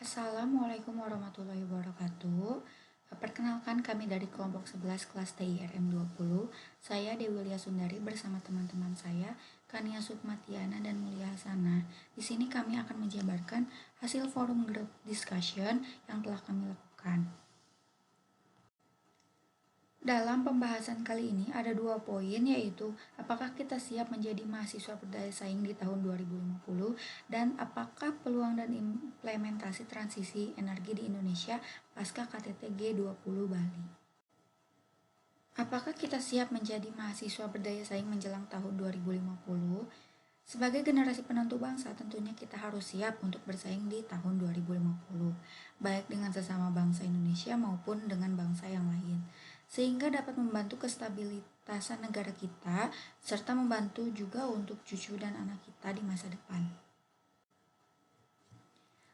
Assalamualaikum warahmatullahi wabarakatuh. Perkenalkan, kami dari kelompok 11 kelas TIRM 20. Saya Dewi Lia Sundari bersama teman-teman saya, Kania Sukmatiana dan Mulia Hasana. Di sini kami akan menjabarkan hasil forum group discussion yang telah kami lakukan. Dalam pembahasan kali ini ada 2 poin, yaitu apakah kita siap menjadi mahasiswa berdaya saing di tahun 2050 dan apakah peluang dan implementasi transisi energi di Indonesia pasca KTT G20 Bali. Apakah kita siap menjadi mahasiswa berdaya saing menjelang tahun 2050? Sebagai generasi penentu bangsa, tentunya kita harus siap untuk bersaing di tahun 2050, baik dengan sesama bangsa Indonesia maupun dengan bangsa yang lain, sehingga dapat membantu kestabilitasan negara kita, serta membantu juga untuk cucu dan anak kita di masa depan.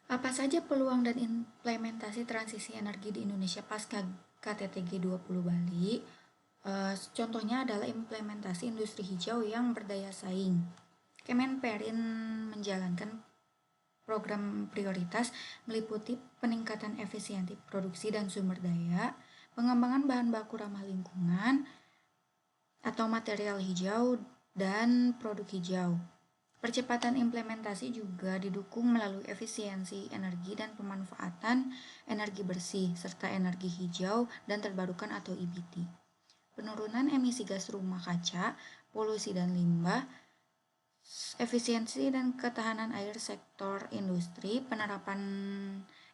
Apa saja peluang dan implementasi transisi energi di Indonesia pasca KTT G20 Bali? Contohnya adalah implementasi industri hijau yang berdaya saing. Kemenperin menjalankan program prioritas meliputi peningkatan efisiensi produksi dan sumber daya, pengembangan bahan baku ramah lingkungan atau material hijau, dan produk hijau. Percepatan implementasi juga didukung melalui efisiensi energi dan pemanfaatan energi bersih, serta energi hijau dan terbarukan atau EBT. Penurunan emisi gas rumah kaca, polusi dan limbah, efisiensi dan ketahanan air sektor industri, penerapan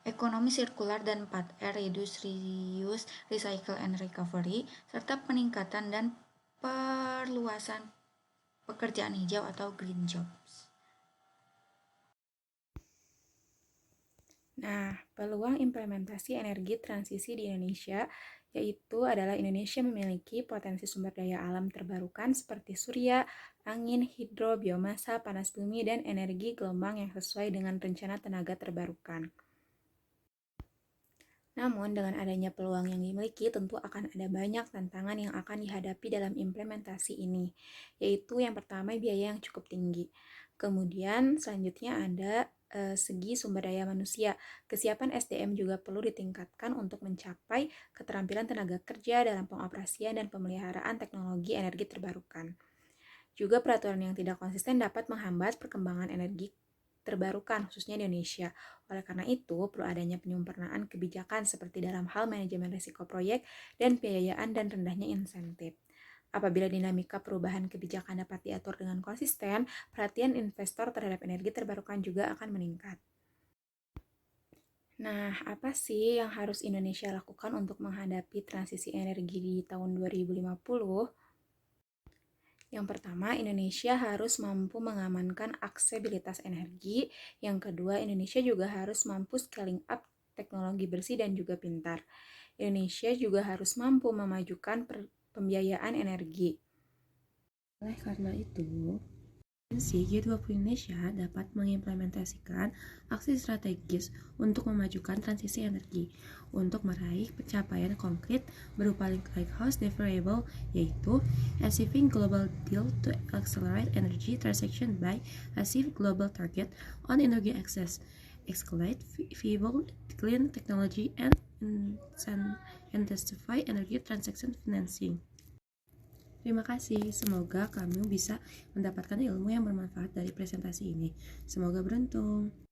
ekonomi sirkular dan 4R, reduce, reuse, recycle, and recovery, serta peningkatan dan perluasan pekerjaan hijau atau green jobs. Nah, peluang implementasi energi transisi di Indonesia yaitu adalah Indonesia memiliki potensi sumber daya alam terbarukan seperti surya, angin, hidro, biomasa, panas bumi, dan energi gelombang yang sesuai dengan rencana tenaga terbarukan. Namun, dengan adanya peluang yang dimiliki, tentu akan ada banyak tantangan yang akan dihadapi dalam implementasi ini, yaitu yang pertama biaya yang cukup tinggi. Kemudian selanjutnya ada segi sumber daya manusia. Kesiapan SDM juga perlu ditingkatkan untuk mencapai keterampilan tenaga kerja dalam pengoperasian dan pemeliharaan teknologi energi terbarukan. Juga peraturan yang tidak konsisten dapat menghambat perkembangan energi terbarukan, khususnya di Indonesia. Oleh karena itu, perlu adanya penyempurnaan kebijakan seperti dalam hal manajemen risiko proyek dan pembiayaan dan rendahnya insentif. Apabila dinamika perubahan kebijakan dapat diatur dengan konsisten, perhatian investor terhadap energi terbarukan juga akan meningkat. Nah, apa sih yang harus Indonesia lakukan untuk menghadapi transisi energi di tahun 2050? Yang pertama, Indonesia harus mampu mengamankan aksesibilitas energi. Yang kedua, Indonesia juga harus mampu scaling up teknologi bersih dan juga pintar. Indonesia juga harus mampu memajukan pembiayaan energi. Oleh karena itu, Presidensi G20 Indonesia dapat mengimplementasikan aksi strategis untuk memajukan transisi energi untuk meraih pencapaian konkret berupa Lighthouse Deliverable, yaitu Achieving Global Deal to Accelerate Energy Transition by Achieve Global Target on Energy Access, Escalate Feasible Clean Technology, and Intensify Energy Transaction Financing. Terima kasih, semoga kamu bisa mendapatkan ilmu yang bermanfaat dari presentasi ini. Semoga beruntung.